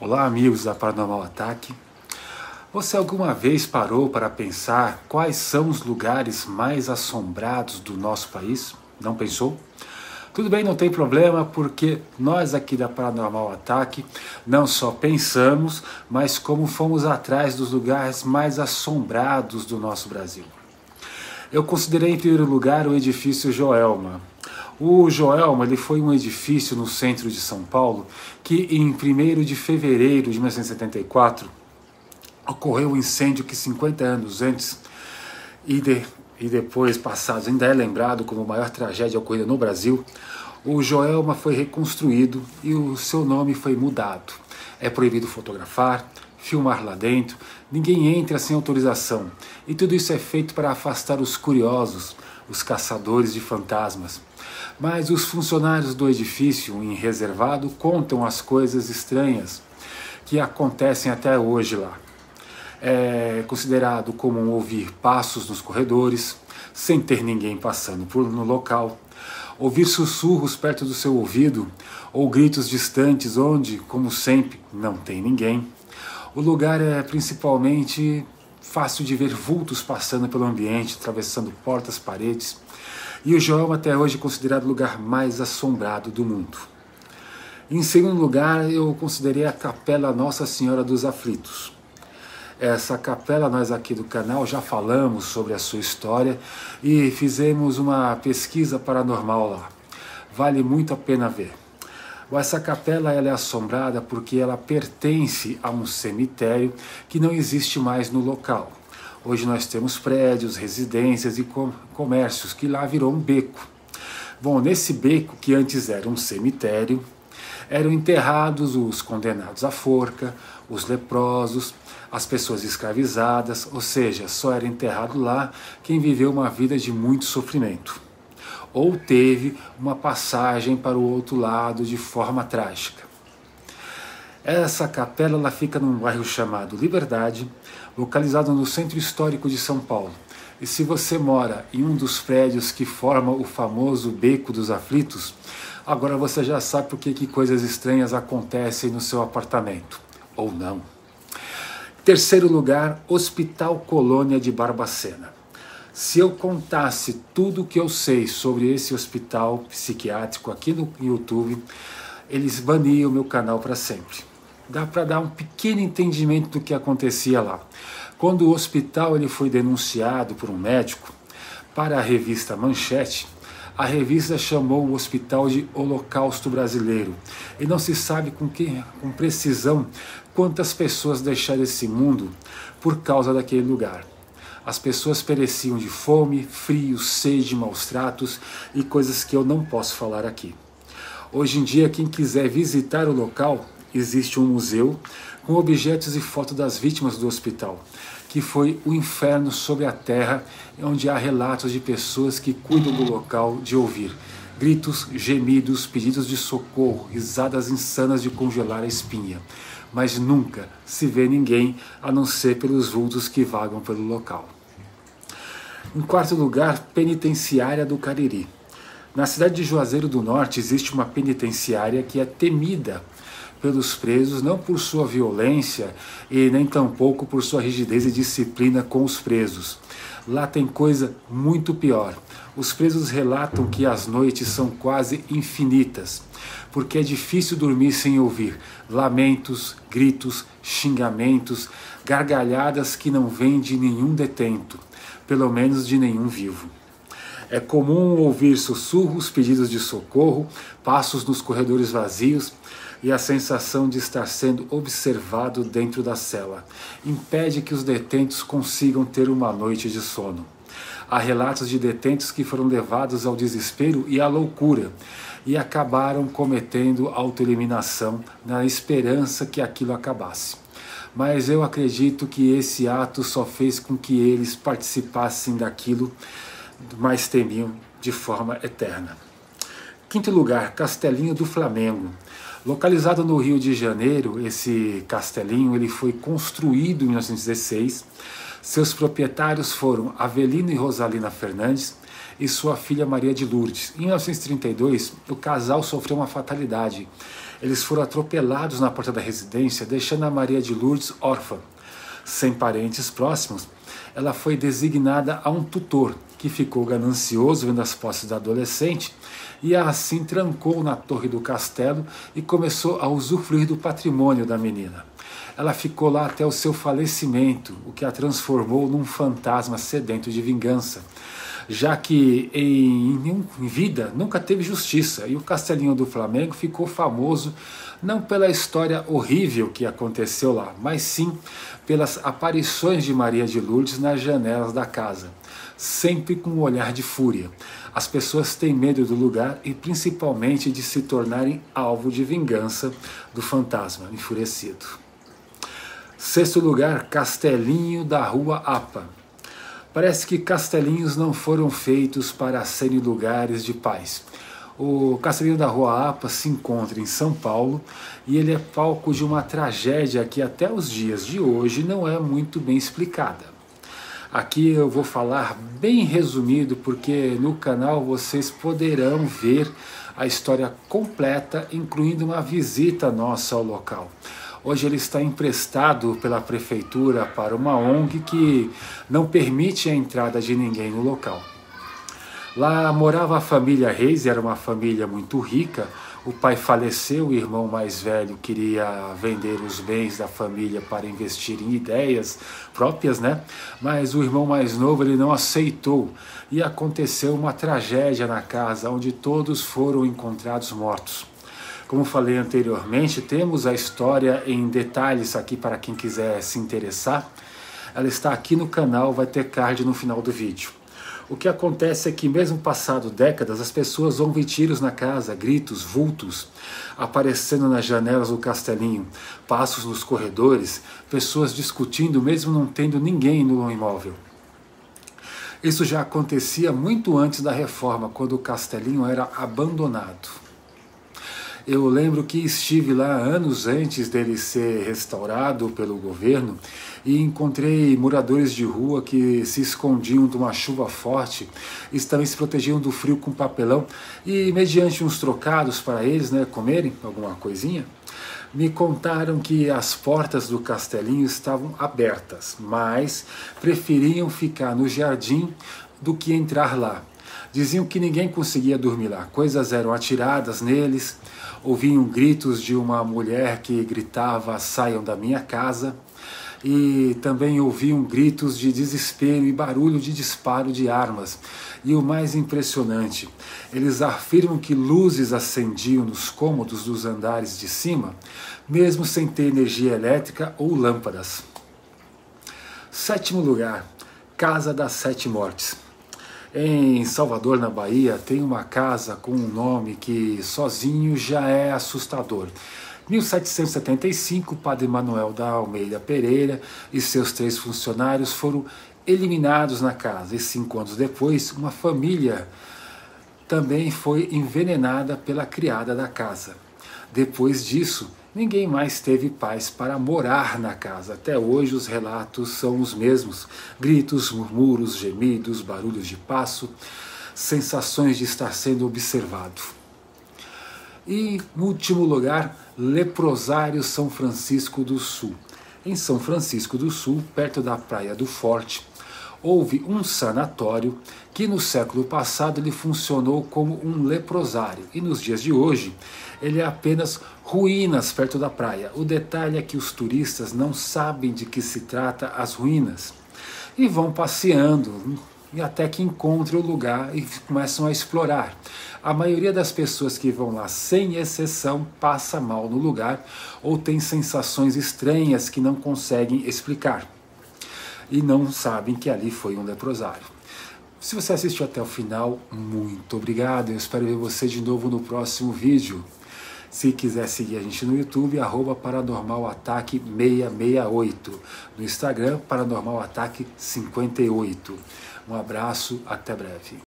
Olá, amigos da Paranormal Ataque. Você alguma vez parou para pensar quais são os lugares mais assombrados do nosso país? Não pensou? Tudo bem, não tem problema, porque nós aqui da Paranormal Ataque não só pensamos, mas como fomos atrás dos lugares mais assombrados do nosso Brasil. Eu considerei em primeiro lugar o edifício Joelma. O Joelma ele foi um edifício no centro de São Paulo que em 1º de fevereiro de 1974 ocorreu um incêndio que 50 anos antes e depois passados ainda é lembrado como a maior tragédia ocorrida no Brasil. O Joelma foi reconstruído e o seu nome foi mudado. É proibido fotografar, filmar lá dentro, ninguém entra sem autorização. E tudo isso é feito para afastar os curiosos, os caçadores de fantasmas. Mas os funcionários do edifício em reservado contam as coisas estranhas que acontecem até hoje lá. É considerado comum ouvir passos nos corredores, sem ter ninguém passando no local, ouvir sussurros perto do seu ouvido ou gritos distantes onde, como sempre, não tem ninguém. O lugar é principalmente fácil de ver vultos passando pelo ambiente, atravessando portas, paredes. E o Joelma até hoje é considerado o lugar mais assombrado do mundo. Em segundo lugar, eu considerei a Capela Nossa Senhora dos Aflitos. Essa capela, nós aqui do canal já falamos sobre a sua história e fizemos uma pesquisa paranormal lá. Vale muito a pena ver. Essa capela ela é assombrada porque ela pertence a um cemitério que não existe mais no local. Hoje nós temos prédios, residências e comércios, que lá virou um beco. Bom, nesse beco, que antes era um cemitério, eram enterrados os condenados à forca, os leprosos, as pessoas escravizadas, ou seja, só era enterrado lá quem viveu uma vida de muito sofrimento. Ou teve uma passagem para o outro lado de forma trágica. Essa capela ela fica num bairro chamado Liberdade, localizado no centro histórico de São Paulo. E se você mora em um dos prédios que forma o famoso Beco dos Aflitos, agora você já sabe por que coisas estranhas acontecem no seu apartamento. Ou não. Terceiro lugar, Hospital Colônia de Barbacena. Se eu contasse tudo o que eu sei sobre esse hospital psiquiátrico aqui no YouTube, eles baniam o meu canal para sempre. Dá para dar um pequeno entendimento do que acontecia lá. Quando o hospital ele foi denunciado por um médico para a revista Manchete, a revista chamou o hospital de Holocausto Brasileiro. E não se sabe com precisão quantas pessoas deixaram esse mundo por causa daquele lugar. As pessoas pereciam de fome, frio, sede, maus tratos e coisas que eu não posso falar aqui. Hoje em dia, quem quiser visitar o local, existe um museu com objetos e fotos das vítimas do hospital, que foi o inferno sobre a terra, onde há relatos de pessoas que cuidam do local de ouvir gritos, gemidos, pedidos de socorro, risadas insanas de congelar a espinha. Mas nunca se vê ninguém, a não ser pelos vultos que vagam pelo local. Em quarto lugar, Penitenciária do Cariri. Na cidade de Juazeiro do Norte existe uma penitenciária que é temida pelos presos, não por sua violência e nem tampouco por sua rigidez e disciplina com os presos. Lá tem coisa muito pior. Os presos relatam que as noites são quase infinitas, porque é difícil dormir sem ouvir lamentos, gritos, xingamentos, gargalhadas que não vêm de nenhum detento, pelo menos de nenhum vivo. É comum ouvir sussurros, pedidos de socorro, passos nos corredores vazios e a sensação de estar sendo observado dentro da cela. Impede que os detentos consigam ter uma noite de sono. Há relatos de detentos que foram levados ao desespero e à loucura e acabaram cometendo autoeliminação na esperança que aquilo acabasse. Mas eu acredito que esse ato só fez com que eles participassem daquilo, mas temiam de forma eterna. Quinto lugar, Castelinho do Flamengo. Localizado no Rio de Janeiro, esse castelinho ele foi construído em 1916. Seus proprietários foram Avelino e Rosalina Fernandes. e sua filha Maria de Lourdes. Em 1932, o casal sofreu uma fatalidade. Eles foram atropelados na porta da residência, deixando a Maria de Lourdes órfã. Sem parentes próximos, ela foi designada a um tutor, que ficou ganancioso vendo as posses da adolescente e assim trancou na torre do castelo e começou a usufruir do patrimônio da menina. Ela ficou lá até o seu falecimento, o que a transformou num fantasma sedento de vingança, já que em vida nunca teve justiça, e o Castelinho do Flamengo ficou famoso não pela história horrível que aconteceu lá, mas sim pelas aparições de Maria de Lourdes nas janelas da casa, sempre com um olhar de fúria. As pessoas têm medo do lugar e principalmente de se tornarem alvo de vingança do fantasma enfurecido. Sexto lugar, Castelinho da Rua Apa. Parece que castelinhos não foram feitos para serem lugares de paz. O Castelinho da Rua Apa se encontra em São Paulo e ele é palco de uma tragédia que até os dias de hoje não é muito bem explicada. Aqui eu vou falar bem resumido, porque no canal vocês poderão ver a história completa, incluindo uma visita nossa ao local. Hoje ele está emprestado pela prefeitura para uma ONG que não permite a entrada de ninguém no local. Lá morava a família Reis, era uma família muito rica. O pai faleceu, o irmão mais velho queria vender os bens da família para investir em ideias próprias, né? Mas o irmão mais novo ele não aceitou e aconteceu uma tragédia na casa, onde todos foram encontrados mortos. Como falei anteriormente, temos a história em detalhes aqui para quem quiser se interessar. Ela está aqui no canal, vai ter card no final do vídeo. O que acontece é que mesmo passado décadas, as pessoas ouvem tiros na casa, gritos, vultos, aparecendo nas janelas do castelinho, passos nos corredores, pessoas discutindo mesmo não tendo ninguém no imóvel. Isso já acontecia muito antes da reforma, quando o castelinho era abandonado. Eu lembro que estive lá anos antes dele ser restaurado pelo governo e encontrei moradores de rua que se escondiam de uma chuva forte e também se protegiam do frio com papelão e, mediante uns trocados para eles, né, comerem alguma coisinha, me contaram que as portas do castelinho estavam abertas, mas preferiam ficar no jardim do que entrar lá. Diziam que ninguém conseguia dormir lá, coisas eram atiradas neles, ouviam gritos de uma mulher que gritava: "Saiam da minha casa", e também ouviam gritos de desespero e barulho de disparo de armas. E o mais impressionante, eles afirmam que luzes acendiam nos cômodos dos andares de cima, mesmo sem ter energia elétrica ou lâmpadas. Sétimo lugar, Casa das Sete Mortes. Em Salvador, na Bahia, tem uma casa com um nome que sozinho já é assustador. 1775, Padre Manuel da Almeida Pereira e seus 3 funcionários foram eliminados na casa. E 5 anos depois, uma família também foi envenenada pela criada da casa. Depois disso, ninguém mais teve paz para morar na casa. Até hoje os relatos são os mesmos. Gritos, murmúrios, gemidos, barulhos de passo, sensações de estar sendo observado. E, no último lugar, Leprosário São Francisco do Sul. Em São Francisco do Sul, perto da Praia do Forte, houve um sanatório que no século passado ele funcionou como um leprosário e nos dias de hoje ele é apenas ruínas perto da praia. O detalhe é que os turistas não sabem de que se trata as ruínas e vão passeando e até que encontram o lugar e começam a explorar. A maioria das pessoas que vão lá, sem exceção, passa mal no lugar ou tem sensações estranhas que não conseguem explicar e não sabem que ali foi um leprosário. Se você assistiu até o final, muito obrigado. Eu espero ver você de novo no próximo vídeo. Se quiser seguir a gente no YouTube, @paranormalataque668. No Instagram, paranormalataque58. Um abraço, até breve.